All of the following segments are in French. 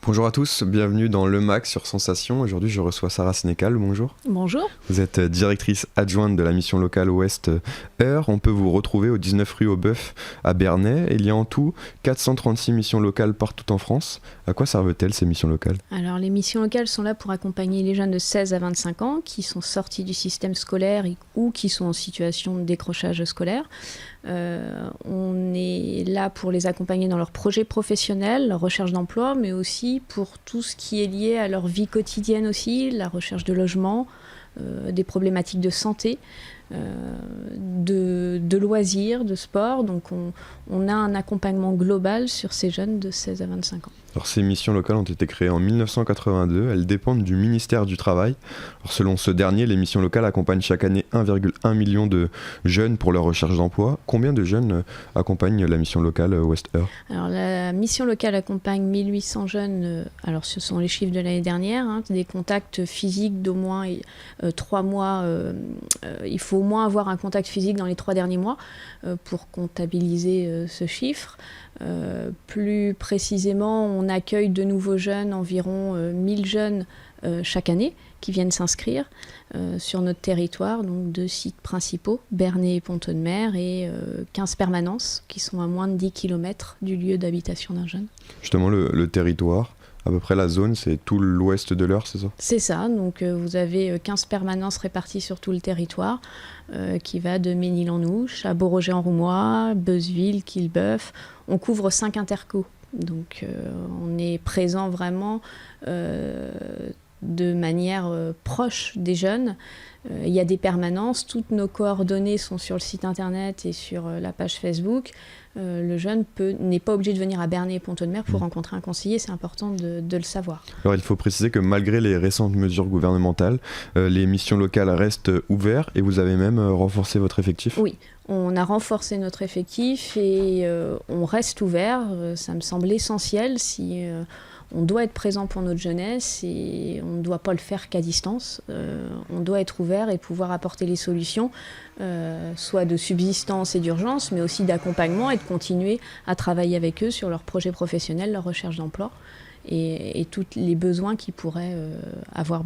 Bonjour à tous, bienvenue dans Le Mac sur Sensation. Aujourd'hui, je reçois Sarah Sénécal. Bonjour. Bonjour. Vous êtes directrice adjointe de la mission locale Ouest Heure. On peut vous retrouver au 19 rue Aubeuf à Bernay. Il y a en tout 436 missions locales partout en France. À quoi servent-elles ces missions locales ? Alors, les missions locales sont là pour accompagner les jeunes de 16 à 25 ans qui sont sortis du système scolaire ou qui sont en situation de décrochage scolaire. On est là pour les accompagner dans leurs projets professionnels, leur recherche d'emploi, mais aussi pour tout ce qui est lié à leur vie quotidienne aussi, la recherche de logement, des problématiques de santé, de loisirs, de sport. Donc on a un accompagnement global sur ces jeunes de 16 à 25 ans. Alors, ces missions locales ont été créées en 1982, elles dépendent du ministère du Travail. Alors, selon ce dernier, les missions locales accompagnent chaque année 1,1 million de jeunes pour leur recherche d'emploi. Combien de jeunes accompagnent la mission locale Ouest Heure ? Alors, la mission locale accompagne 1800 jeunes, alors ce sont les chiffres de l'année dernière, des contacts physiques d'au moins 3 mois. Il faut au moins avoir un contact physique dans les 3 derniers mois pour comptabiliser ce chiffre. Plus précisément, on accueille de nouveaux jeunes, environ 1000 jeunes chaque année qui viennent s'inscrire sur notre territoire, donc 2 sites principaux, Bernay et Pont-Audemer, et 15 permanences qui sont à moins de 10 km du lieu d'habitation d'un jeune. Justement, le territoire, à peu près la zone, c'est tout l'ouest de l'Eure, c'est ça ? C'est ça, donc vous avez 15 permanences réparties sur tout le territoire, qui va de Ménil-en-Ouche à Beaureget-en-Roumois, Beuzeville, Quillebeuf. On couvre 5 intercos, donc on est présent vraiment de manière proche des jeunes. Il y a des permanences, toutes nos coordonnées sont sur le site internet et sur la page Facebook. Le jeune n'est pas obligé de venir à Bernay et Pont-Audemer pour rencontrer un conseiller, c'est important de le savoir. Alors, il faut préciser que malgré les récentes mesures gouvernementales, les missions locales restent ouvertes et vous avez même renforcé votre effectif ? Oui, on a renforcé notre effectif et on reste ouvert. Ça me semble essentiel si on doit être présent pour notre jeunesse et on ne doit pas le faire qu'à distance. On doit être ouvert et pouvoir apporter les solutions, soit de subsistance et d'urgence, mais aussi d'accompagnement et de continuer à travailler avec eux sur leurs projets professionnels, leur recherche d'emploi et tous les besoins qu'ils pourraient avoir.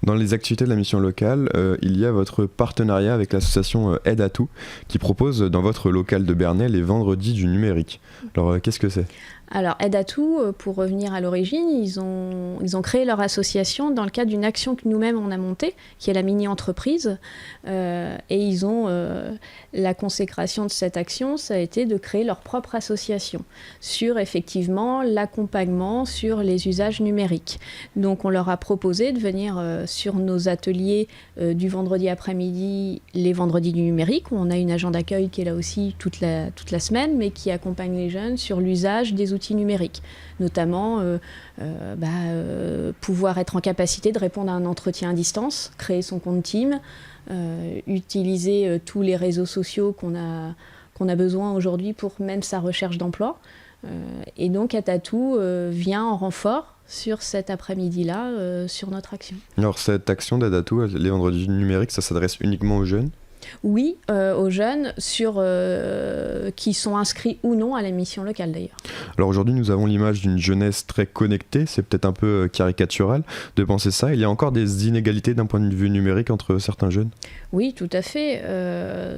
Dans les activités de la mission locale, il y a votre partenariat avec l'association Aide à tout qui propose dans votre local de Bernay les vendredis du numérique. Alors qu'est-ce que c'est ? Alors, Aide à tout, pour revenir à l'origine, ils ont créé leur association dans le cadre d'une action que nous-mêmes on a montée, qui est la mini-entreprise. Et ils ont la consécration de cette action, ça a été de créer leur propre association sur effectivement l'accompagnement sur les usages numériques. Donc, on leur a proposé de venir sur nos ateliers du vendredi après-midi, les vendredis du numérique, où on a une agent d'accueil qui est là aussi toute la semaine, mais qui accompagne les jeunes sur l'usage des outils numériques, notamment pouvoir être en capacité de répondre à un entretien à distance, créer son compte Team, utiliser tous les réseaux sociaux qu'on a besoin aujourd'hui pour même sa recherche d'emploi. Et donc Aide à tout vient en renfort sur cet après-midi-là, sur notre action. Alors cette action d'Aide à tout, les vendredis numériques, ça s'adresse uniquement aux jeunes ? Oui, aux jeunes qui sont inscrits ou non à la mission locale d'ailleurs. Alors aujourd'hui, nous avons l'image d'une jeunesse très connectée, c'est peut-être un peu caricatural de penser ça. Il y a encore des inégalités d'un point de vue numérique entre certains jeunes ? Oui, tout à fait.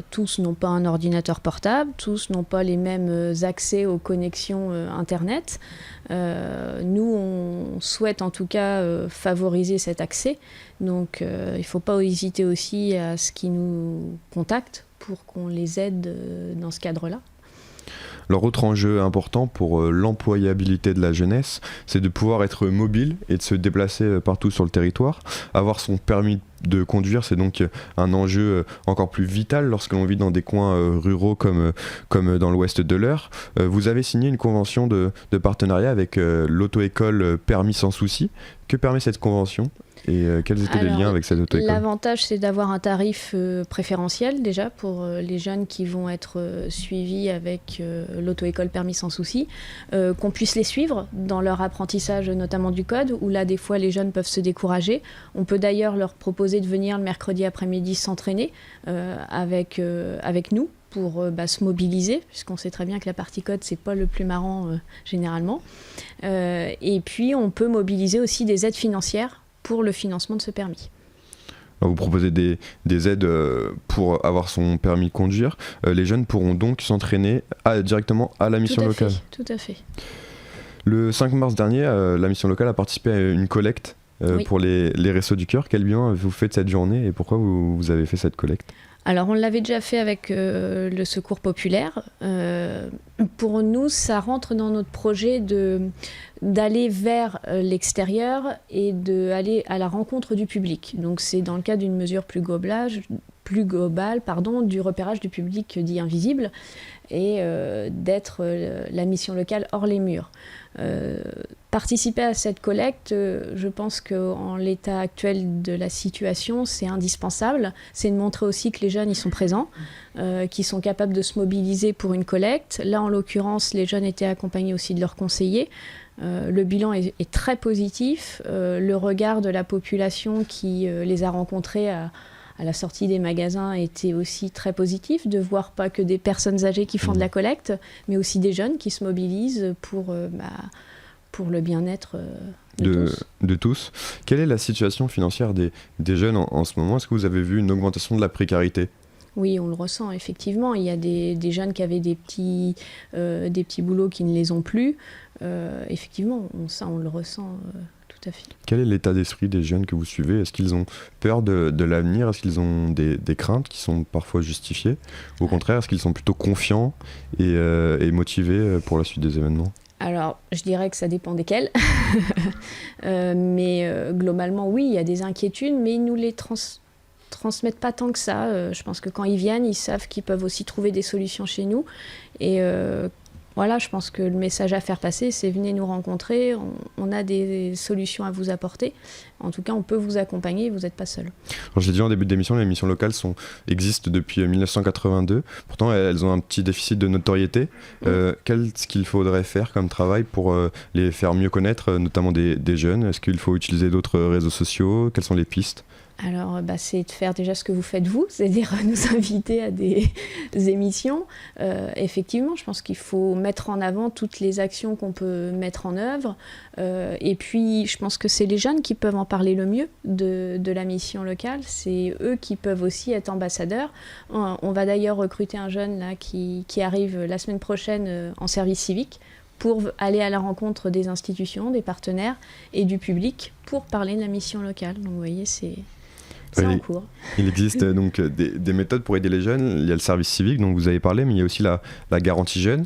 Tous n'ont pas un ordinateur portable, tous n'ont pas les mêmes accès aux connexions Internet. Nous, on souhaite en tout cas favoriser cet accès. Donc, il ne faut pas hésiter aussi à ce qu'ils nous contactent pour qu'on les aide dans ce cadre-là. Alors, autre enjeu important pour l'employabilité de la jeunesse, c'est de pouvoir être mobile et de se déplacer partout sur le territoire. Avoir son permis de conduire, c'est donc un enjeu encore plus vital lorsque l'on vit dans des coins ruraux comme dans l'ouest de l'Eure. Vous avez signé une convention de partenariat avec l'auto-école Permis sans souci. Que permet cette convention ? Et quels étaient les liens avec cette auto-école ? L'avantage, c'est d'avoir un tarif préférentiel déjà pour les jeunes qui vont être suivis avec l'auto-école Permis sans souci, qu'on puisse les suivre dans leur apprentissage notamment du code, où là des fois les jeunes peuvent se décourager. On peut d'ailleurs leur proposer de venir le mercredi après-midi s'entraîner avec nous pour se mobiliser, puisqu'on sait très bien que la partie code, c'est pas le plus marrant généralement. Et puis, on peut mobiliser aussi des aides financières pour le financement de ce permis. Alors, vous proposez des aides pour avoir son permis de conduire. Les jeunes pourront donc s'entraîner directement à la mission locale. Tout à fait. Le 5 mars dernier, la mission locale a participé à une collecte pour les Restos du Cœur. Quel bilan vous faites cette journée et pourquoi vous avez fait cette collecte ? Alors, on l'avait déjà fait avec le Secours populaire. Pour nous, ça rentre dans notre projet d'aller vers l'extérieur et d'aller à la rencontre du public. Donc, c'est dans le cadre d'une mesure plus globale, du repérage du public dit invisible et d'être la mission locale hors les murs. Participer à cette collecte, je pense qu'en l'état actuel de la situation, c'est indispensable. C'est de montrer aussi que les jeunes y sont présents, qu'ils sont capables de se mobiliser pour une collecte. Là, en l'occurrence, les jeunes étaient accompagnés aussi de leurs conseillers. Le bilan est très positif. Le regard de la population qui les a rencontrés à la sortie des magasins était aussi très positif, de voir pas que des personnes âgées qui font de la collecte, mais aussi des jeunes qui se mobilisent pour le bien-être de tous. Quelle est la situation financière des jeunes en ce moment ? Est-ce que vous avez vu une augmentation de la précarité ? Oui, on le ressent effectivement. Il y a des jeunes qui avaient des petits boulots qui ne les ont plus. Effectivement, on le ressent tout à fait. Quel est l'état d'esprit des jeunes que vous suivez ? Est-ce qu'ils ont peur de l'avenir ? Est-ce qu'ils ont des craintes qui sont parfois justifiées ? Au contraire, est-ce qu'ils sont plutôt confiants et motivés pour la suite des événements ? Alors, je dirais que ça dépend desquels. Mais globalement, oui, il y a des inquiétudes, mais ils nous les transmettent pas tant que ça. Je pense que quand ils viennent, ils savent qu'ils peuvent aussi trouver des solutions chez nous. Et voilà, je pense que le message à faire passer, c'est venez nous rencontrer, on a des solutions à vous apporter. En tout cas, on peut vous accompagner, vous n'êtes pas seul. Alors, j'ai dit en début d'émission, les missions locales existent depuis 1982. Pourtant, elles ont un petit déficit de notoriété. Qu'est-ce qu'il faudrait faire comme travail pour les faire mieux connaître, notamment des jeunes ? Est-ce qu'il faut utiliser d'autres réseaux sociaux ? Quelles sont les pistes ? Alors, c'est de faire déjà ce que vous faites vous, c'est-à-dire nous inviter à des émissions. Effectivement, je pense qu'il faut mettre en avant toutes les actions qu'on peut mettre en œuvre. Et puis, je pense que c'est les jeunes qui peuvent en parler le mieux de la mission locale. C'est eux qui peuvent aussi être ambassadeurs. On va d'ailleurs recruter un jeune là, qui arrive la semaine prochaine en service civique pour aller à la rencontre des institutions, des partenaires et du public pour parler de la mission locale. Donc, vous voyez, c'est en cours. Il existe donc des méthodes pour aider les jeunes. Il y a le service civique dont vous avez parlé, mais il y a aussi la garantie jeune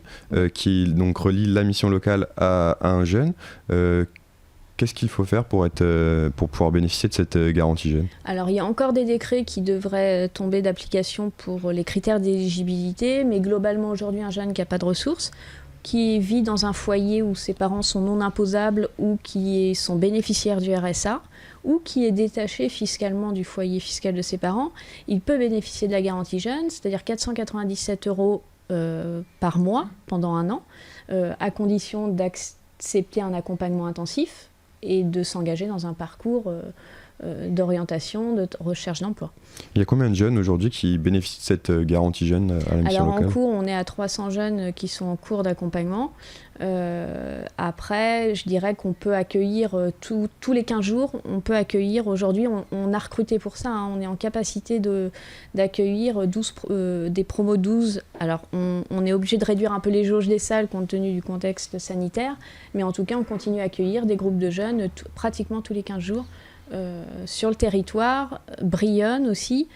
qui donc relie la mission locale à un jeune. Qu'est-ce qu'il faut faire pour pouvoir bénéficier de cette garantie jeune ? Alors, il y a encore des décrets qui devraient tomber d'application pour les critères d'éligibilité, mais globalement, aujourd'hui, un jeune qui n'a pas de ressources, qui vit dans un foyer où ses parents sont non imposables ou qui sont bénéficiaires du RSA, ou qui est détaché fiscalement du foyer fiscal de ses parents, il peut bénéficier de la garantie jeune, c'est-à-dire 497 € par mois pendant un an, à condition d'accepter un accompagnement intensif et de s'engager dans un parcours d'orientation, de recherche d'emploi. Il y a combien de jeunes aujourd'hui qui bénéficient de cette garantie jeune à la mission locale ? Alors en cours, on est à 300 jeunes qui sont en cours d'accompagnement. Après, je dirais qu'on peut accueillir tous les 15 jours, on peut accueillir, aujourd'hui on a recruté pour ça, on est en capacité d'accueillir des promos 12. Alors on est obligé de réduire un peu les jauges des salles compte tenu du contexte sanitaire, mais en tout cas on continue à accueillir des groupes de jeunes pratiquement tous les 15 jours. Sur le territoire, Brionne aussi.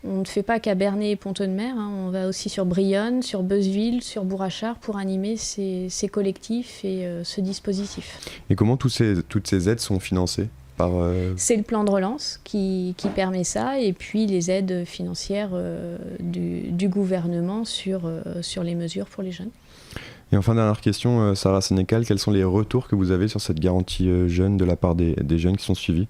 On ne fait pas qu'à Bernay et Pont-de-Mer, on va aussi sur Brionne, sur Beuzeville, sur Bourrachard pour animer ces collectifs et ce dispositif. Et comment toutes ces aides sont financées par C'est le plan de relance qui permet ça, et puis les aides financières du gouvernement sur les mesures pour les jeunes. Et enfin, dernière question, Sarah Sénécal, quels sont les retours que vous avez sur cette garantie jeune de la part des jeunes qui sont suivis ?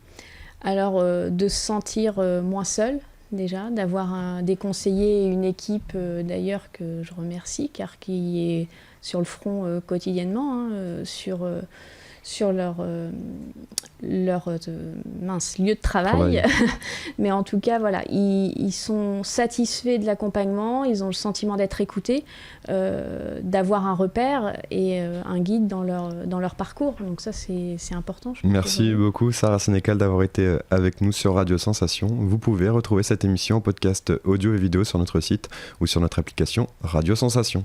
Alors, de se sentir moins seul, déjà, d'avoir des conseillers et une équipe, d'ailleurs, que je remercie, car qui est sur le front quotidiennement, sur sur leur lieu de travail. Mais en tout cas, voilà, ils sont satisfaits de l'accompagnement, ils ont le sentiment d'être écoutés, d'avoir un repère et un guide dans leur parcours. Donc ça, c'est important. Merci beaucoup, Sarah Sénécal, d'avoir été avec nous sur Radio Sensation. Vous pouvez retrouver cette émission en podcast audio et vidéo sur notre site ou sur notre application Radio Sensation.